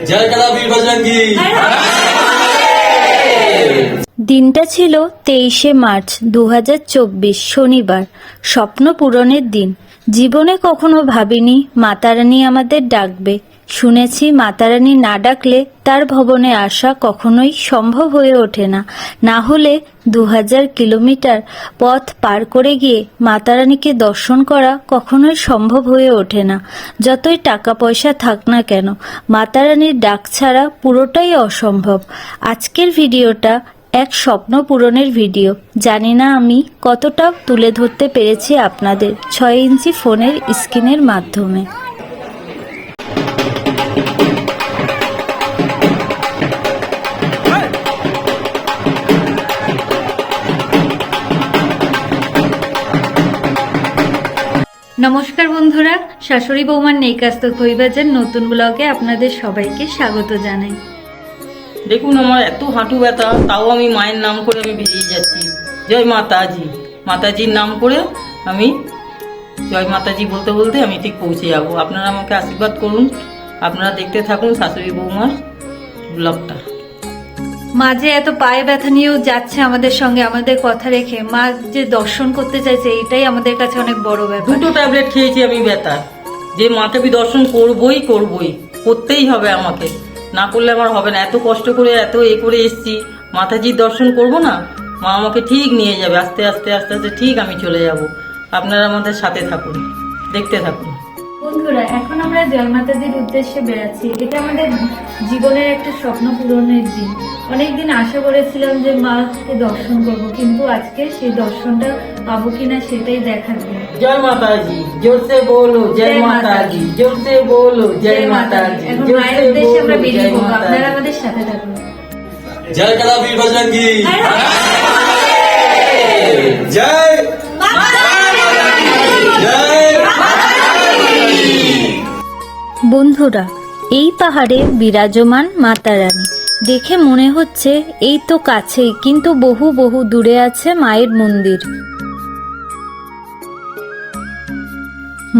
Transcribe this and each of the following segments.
জয় কালাবীর বজরঙ্গী। দিনটা ছিল 23শে মার্চ 2024 শনিবার। স্বপ্ন পূরণের দিন। জীবনে কখনো ভাবিনি মাতারানী আমাদের ডাকবে। শুনেছি মাতারানী না ডাকলে তার ভবনে আসা কখনোই সম্ভব হয়ে ওঠে না। না হলে 2000 কিলোমিটার পথ পার করে গিয়ে মাতারানীকে দর্শন করা কখনোই সম্ভব হয়ে ওঠে না। যতই টাকা পয়সা থাক না কেন, মাতারানীর ডাক ছাড়া পুরোটাই অসম্ভব। আজকের ভিডিওটা এক স্বপ্ন পূরণের ভিডিও। জানি না আমি কতটা তুলে ধরতে পেরেছি আপনাদের 6 ইঞ্চি ফোনের স্ক্রিনের মাধ্যমে। নমস্কার বন্ধুরা, শাশুড়ি বৌমার নেইকাস্ত খইবাজার নতুন ব্লগে আপনাদের সবাইকে স্বাগত জানাই। দেখুন আমার এত হাঁটু ব্যথা, তাও আমি মায়ের নাম করে আমি বেরিয়ে যাচ্ছি। জয় মাতাজি, মাতাজির নাম করে আমি জয় মাতাজি বলতে বলতে আমি ঠিক পৌঁছে যাব। আপনারা আমাকে আশীর্বাদ করুন, আপনারা দেখতে থাকুন শাশুড়ি বৌমার ব্লগটা। মা যে এত পায়ে ব্যথা নিয়েও যাচ্ছে আমাদের সঙ্গে, আমাদের কথা রেখে মা যে দর্শন করতে চাইছে, এটাই আমাদের কাছে অনেক বড় ব্যাপার। 2টো ট্যাবলেট খেয়েছি আমি ব্যথা, যে মাকে আমি দর্শন করবই করতেই হবে আমাকে, না করলে আমার হবে না। এত কষ্ট করে এত করে এসছি, মাতাজির দর্শন করব না, মা আমাকে ঠিক নিয়ে যাবে। আস্তে আস্তে আস্তে আস্তে ঠিক আমি চলে যাব। আপনারা আমাদের সাথে থাকুন, দেখতে থাকুন। বন্ধুরা, এখন আমরা জয় মাতাজির উদ্দেশ্যে বেড়াচ্ছি। এটা আমাদের জীবনের একটা স্বপ্ন পূরণের দিন। অনেকদিন আশা করেছিলাম যে মাকে দর্শন করব, কিন্তু আজকে সেই দর্শনটা পাবো কিনা সেটাই দেখার দিন। জয় মাতাজি, জোরসে বলো জয় মাতাজি, জোরসে বলো জয় মাতাজি। এখন মায়ের উদ্দেশ্যে আমরা বেরিয়ে পড়বো, আপনারা আমাদের সাথে থাকুন। জয় কালাবীর বজরঙ্গী। জয় বন্ধুরা, এই পাহাড়ে বিরাজমান মাতারানী দেখে মনে হচ্ছে এই তো কাছেই, কিন্তু বহু বহু দূরে আছে মায়ের মন্দির।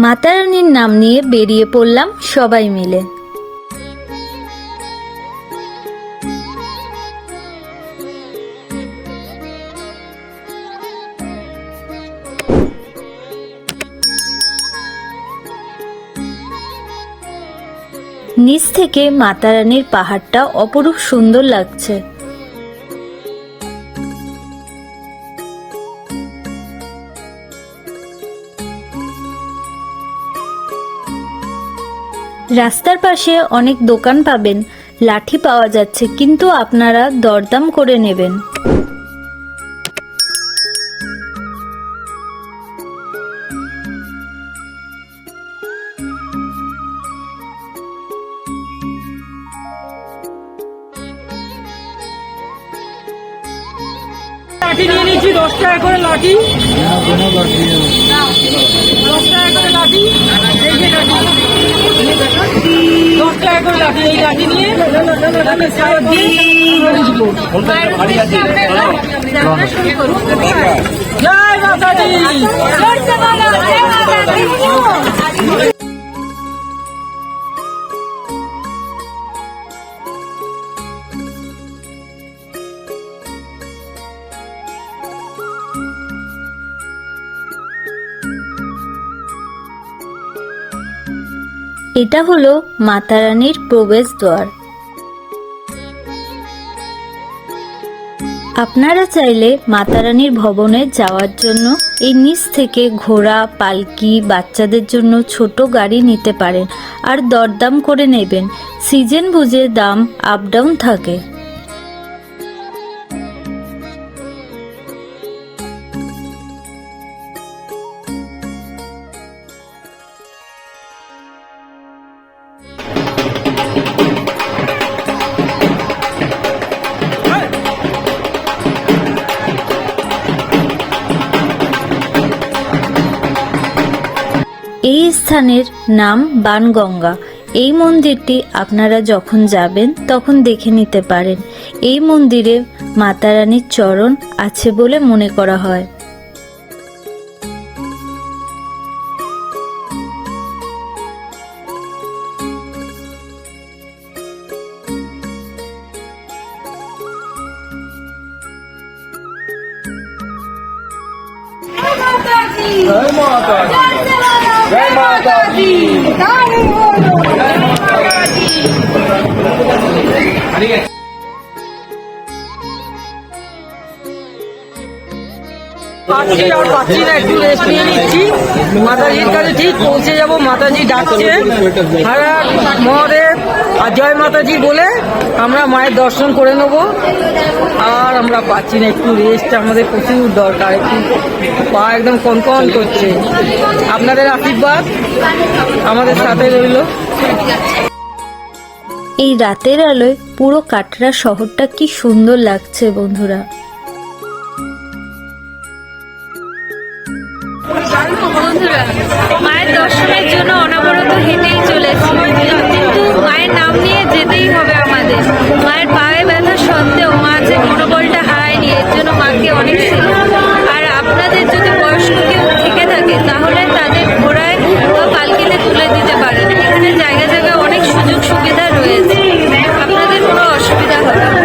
মাতারানীর নাম নিয়ে বেরিয়ে পড়লাম সবাই মিলে। নিচ থেকে মাতারানীর পাহাড়টা অপরূপ সুন্দর লাগছে। রাস্তার পাশে অনেক দোকান পাবেন, লাঠি পাওয়া যাচ্ছে, কিন্তু আপনারা দরদাম করে নেবেন। লাঠি নিয়ে নিচ্ছি, 10 টাকা করে লাঠি, 10 টাকা করে লাঠি, এই যে লাঠি 10 টাকা করে লাঠি। এই লাঠি নিয়ে জয় মাতাজি। এটা হলো মাতারানীর প্রবেশ দ্বার। আপনারা চাইলে মাতারানীর ভবনে যাওয়ার জন্য এই নিচ থেকে ঘোড়া, পালকি, বাচ্চাদের জন্য ছোট গাড়ি নিতে পারেন, আর দরদাম করে নেবেন। সিজন বুঝে দাম আপ ডাউন থাকে। এই স্থানের নাম বানগঙ্গা। এই মন্দিরটি আপনারা যখন যাবেন তখন দেখে নিতে পারেন। এই মন্দিরে মাতারানীর চরণ আছে বলে মনে করা হয়। जय माता दी जय माता दी পাচ্ছি আর পাচ্ছি না, একটু রেস্ট নিয়ে নিচ্ছি। মাতাজির কাছে ঠিক পৌঁছে যাব, মাতাজি ডাকছে। হর হর মহাদেব আর জয় মাতাজি বলে আমরা মায়ের দর্শন করে নেব। আর আমরা পাচ্ছি না, একটু রেস্ট আমাদের প্রচুর দরকার। একটু পা একদম কনকন করছে। আপনাদের আশীর্বাদ আমাদের সাথে রইল। এই রাতের আলোয় পুরো কাটরা শহরটা কি সুন্দর লাগছে বন্ধুরা। বন্ধুরা, মায়ের দর্শনের জন্য অনবরত হেঁটেই চলেছি, কিন্তু মায়ের নাম নিয়ে যেতেই হবে আমাদের। মায়ের পায়ে ব্যথা সত্ত্বেও মা যে মনোবলটা হারায়নি, এর জন্য মাকে অনেক স্নেহ। আর আপনাদের যদি বয়স্ক কেউ থেকে থাকে তাহলে তাদের ঘোড়ায় বা পালকিতে তুলে দিতে পারেন। এখানে জায়গায় জায়গায় অনেক সুযোগ সুবিধা রয়েছে, আপনাদের কোনো অসুবিধা হবে না।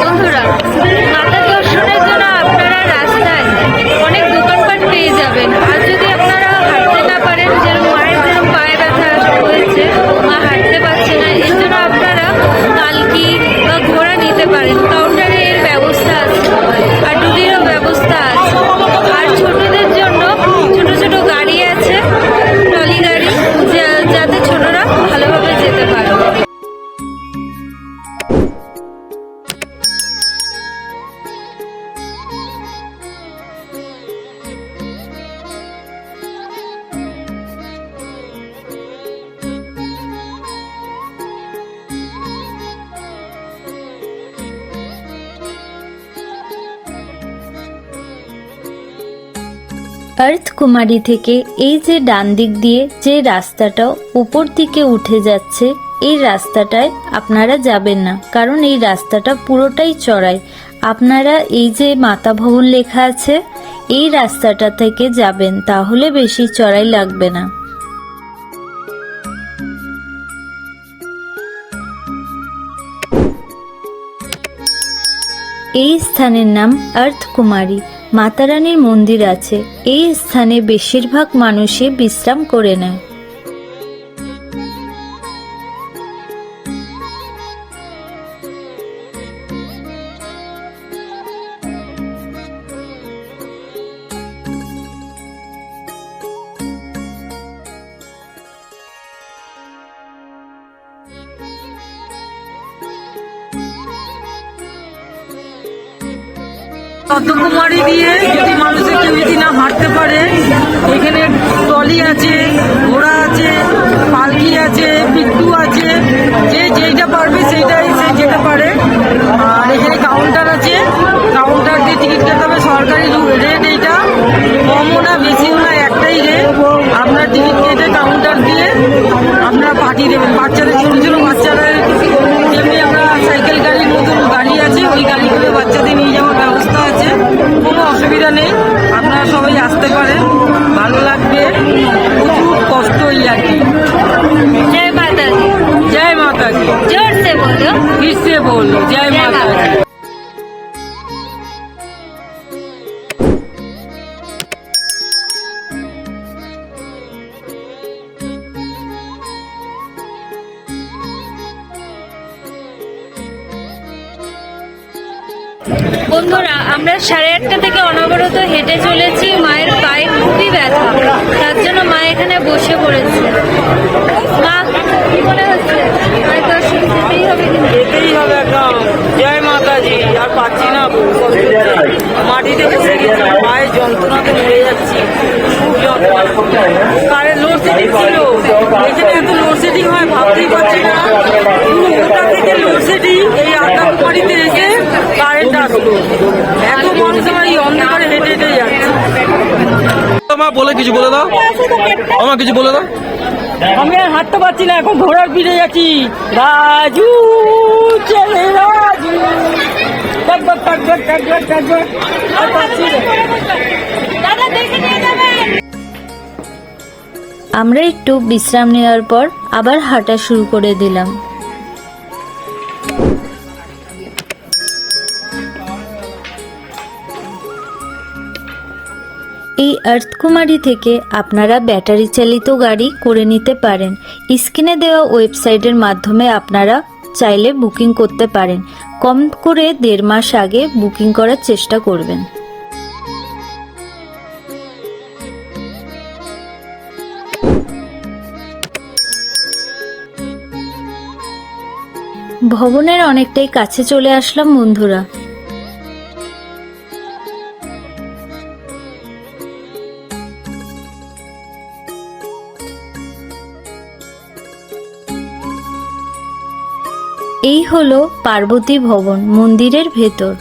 বন্ধুরা, মাতা দর্শনের জন্য আপনারা রাস্তায় অনেক দোকানপাট পেয়ে যাবেন। আর যদি আপনারা হাঁটতে না পারেন, যেরকম মায়ের যেরকম পায়ে ব্যথা হয়েছে, মা হাঁটতে পারছে না, এর জন্য আপনারা পালকি বা ঘোড়া নিতে পারেন। কাউন্টারে এর ব্যবস্থা আছে আর ডুলিরও ব্যবস্থা আছে। আর ছোটদের জন্য ছোট ছোট গাড়ি আছে, ট্রলি গাড়ি, যাতে ছোটরা ভালোভাবে যেতে পারে। আর্থ কুমারী থেকে এই যে ডান দিক দিয়ে যে রাস্তাটা উপর দিকে উঠে যাচ্ছে, এই রাস্তাটায় আপনারা যাবেন না, কারণ এই রাস্তাটা পুরোটাই চড়াই। আপনারা এই যে মাতা ভবন লেখা আছে, এই রাস্তাটা থেকে যাবেন, তাহলে বেশি চড়াই লাগবে না। এই স্থানের নাম আর্থ কুমারী। মাতারানীর মন্দির আছে। এই স্থানে বেশিরভাগ মানুষই বিশ্রাম করে নেয়। পদ্মকুমারী দিয়ে যদি মানুষের কেউ যদি না হাঁটতে পারে, এখানে ট্রলি আছে, ঘোড়া আছে, পালকি আছে, পিট্টু আছে, যে যেইটা পারবে সেইটাই সে যেতে পারে। আর এখানে কাউন্টার আছে, কাউন্টার দিয়ে টিকিট কাটতে হবে। সরকারি রেট এইটা, কমও না বেশিও না, একটাই রেট। আপনার টিকিট কেটে কাউন্টার দিয়ে আপনারা পাঠিয়ে দেবেন। বাচ্চাদের ছোটো ছোটো বাচ্চারা, যেমনি আমরা সাইকেল গাড়ির মতন গাড়ি আছে, ওই গাড়ি করে বাচ্চাদের নিয়ে যাওয়ার ব্যবস্থা আছে। কোনো অসুবিধা নেই, আপনারা সবাই আসতে পারেন, ভালো লাগবে। প্রচুর কষ্টই আর কি। জয় মাতা দি। জয় মাতা দি। जोर से बोलो। फिर से बोलो जय माता दी। বন্ধুরা, আমরা 8:30 থেকে অনবরত হেঁটে চলেছি। মায়ের পায়ে খুবই ব্যথা, তার জন্য মা এখানে বসে পড়েছে। মা, কি মনে হচ্ছে? মায়ের দর্শন যেতেই হবে কিন্তু। যেতেই হবে একদম। জয় মাতাজি। আর পাচ্ছি না, মাটিতে বসে গেছি, পায়ের যন্ত্রণাতে মরে যাচ্ছি, খুব যন্ত্রণা। কারেন্ট লোডশেডিং ছিল, এখানে এত লোডশেডিং হয় ভাবতেই পারছি না। পুরো কোথা থেকে লোডশেডিং, এই আদ্যাকুমারীতে এসে কারেন্ট আসলো। এত মানুষ আমার এই অন্ধকারে হেঁটে হেঁটে যাচ্ছে। মা বলে কিছু বলে দাও, আমার কিছু বলে দাও। আমি আর হাঁটতে পারছি না, এখন ঘোড়ার পিঠে যাচ্ছি। রাজু চলে রাজু, টক টক টক টক টক টক টক টক। আর পাচ্ছি না। আমরা একটু বিশ্রাম নেওয়ার পর আবার হাঁটা শুরু করে দিলাম। এই আর্থকুমারী থেকে আপনারা ব্যাটারি চালিত গাড়ি করে নিতে পারেন। স্ক্রিনে দেওয়া ওয়েবসাইটের মাধ্যমে আপনারা চাইলে বুকিং করতে পারেন। কম করে 1.5 মাস আগে বুকিং করার চেষ্টা করবেন। ভবনের অনেকটাই কাছে চলে আসলাম বন্ধুরা। এই হলো পার্বতী ভবন, মন্দিরের ভেতর।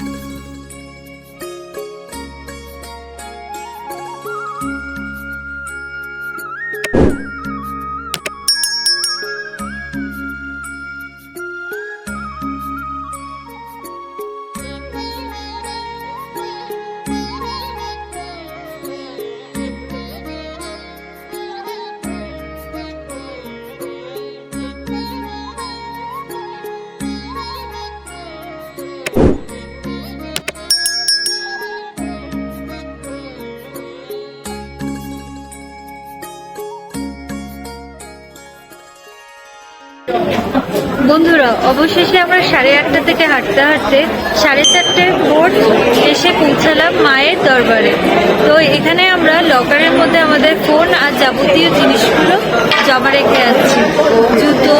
বন্ধুরা, অবশেষে আমরা 8:30 থেকে হাঁটতে হাঁটতে 4:30 ভোর এসে পৌঁছালাম মায়ের দরবারে। তো এখানে আমরা লকারের মধ্যে আমাদের ফোন আর যাবতীয় জিনিসগুলো জমা রেখে আছি, জুতো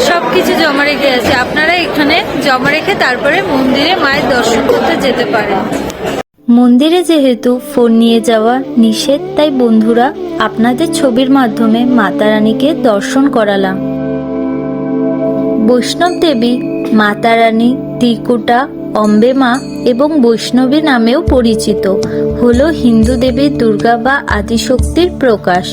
সবকিছু জমা রেখে আছে। আপনারা এখানে জমা রেখে তারপরে মন্দিরে মায়ের দর্শন করতে যেতে পারেন। মন্দিরে যেহেতু ফোন নিয়ে যাওয়া নিষেধ, তাই বন্ধুরা আপনাদের ছবির মাধ্যমে মাতা রানীকে দর্শন করালাম। বৈষ্ণব দেবী মাতা রানী ত্রিকুটা, অম্বে মা এবং বৈষ্ণবী নামেও পরিচিত, হলো হিন্দু দেবী দুর্গা বা আদিশক্তির প্রকাশ।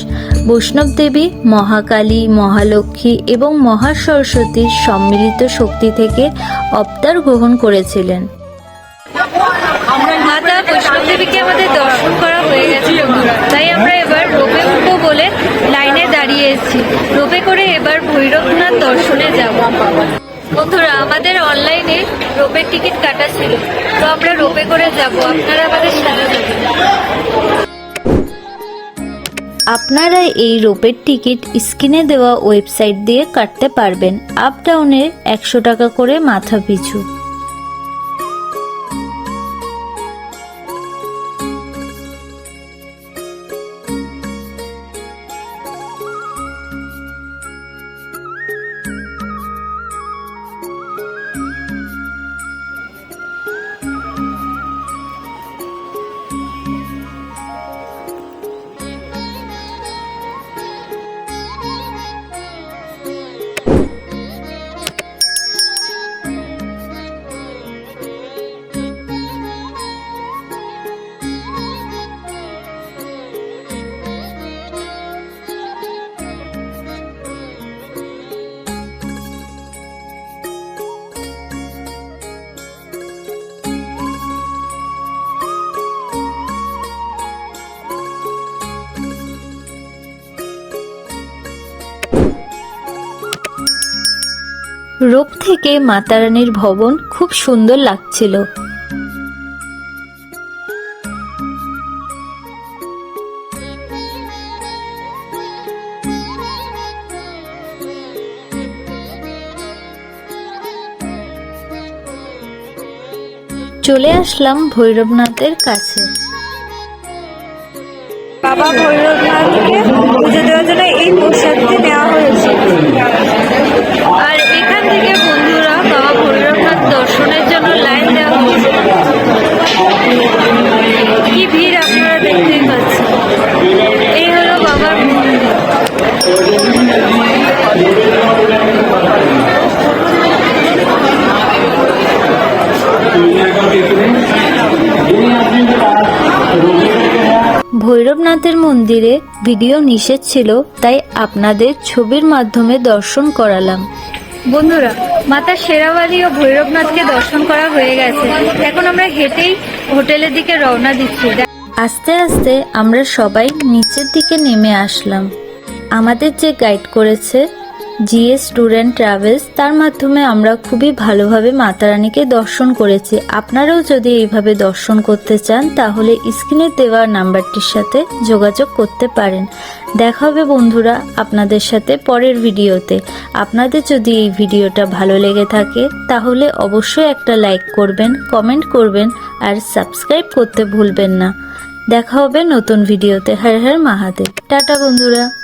বৈষ্ণব দেবী মহাকালী, মহালক্ষ্মী এবং মহাসরস্বতীর সম্মিলিত শক্তি থেকে অবতার গ্রহণ করেছিলেন। মাতা বৈষ্ণব দেবীকে আমাদের দর্শন করা হয়ে গেছে বন্ধুরা, তাই আমরা এবার রোপে উঠবো বলে লাইনে দাঁড়িয়েছি। রোপে করে এবার ভৈরবনাথ দর্শনে যাব। বন্ধুরা, আমাদের অনলাইনে রোপের টিকিট কাটা ছিল, তো আমরা রোপে করে যাব। আপনারা আমাদের সাথে যাবেন। আপনারা এই রোপের টিকিট স্ক্রিনে দেওয়া ওয়েবসাইট দিয়ে কাটতে পারবেন। আপ ডাউনের 100 টাকা করে মাথা পিছু। রোপ থেকে মাতা রানীর ভবন খুব সুন্দর লাগছিল। চলে আসলাম ভৈরবনাথের কাছে। বাবা ভৈরবনাথকে পুজো দেওয়ার জন্য এই প্রসাদটি নেওয়া হয়েছে। আর এখান থেকে বন্ধুরা বাবা ভৈরবনাথ দর্শনের জন্য লাইন দেওয়া হয়েছে। কি ভিড় আপনারা দেখতেই পাচ্ছেন। এই হলো বাবার মন্দির। ভৈরবনাথের মন্দিরে ভিডিও নিষেধ ছিল, তাই আপনাদের ছবির মাধ্যমে দর্শন করালাম। বন্ধুরা, মাতা শেরাওয়ালি ও ভৈরবনাথকে দর্শন করা হয়ে গেছে। এখন আমরা হেঁটেই হোটেলের দিকে রওনা দিচ্ছি। আস্তে আস্তে আমরা সবাই নিচের দিকে নেমে আসলাম। আমাদের যে গাইড করেছে জিএস স্টুডেন্ট ট্রাভেলস, তার মাধ্যমে আমরা খুবই ভালোভাবে মাতা রানীকে দর্শন করেছি। আপনারাও যদি এইভাবে দর্শন করতে চান তাহলে স্ক্রিনে দেওয়া নাম্বারটির সাথে যোগাযোগ করতে পারেন। দেখা হবে বন্ধুরা আপনাদের সাথে পরের ভিডিওতে। আপনাদের যদি এই ভিডিওটা ভালো লেগে থাকে তাহলে অবশ্যই একটা লাইক করবেন, কমেন্ট করবেন আর সাবস্ক্রাইব করতে ভুলবেন না। দেখা হবে নতুন ভিডিওতে। হর হর মহাদেব। টাটা বন্ধুরা।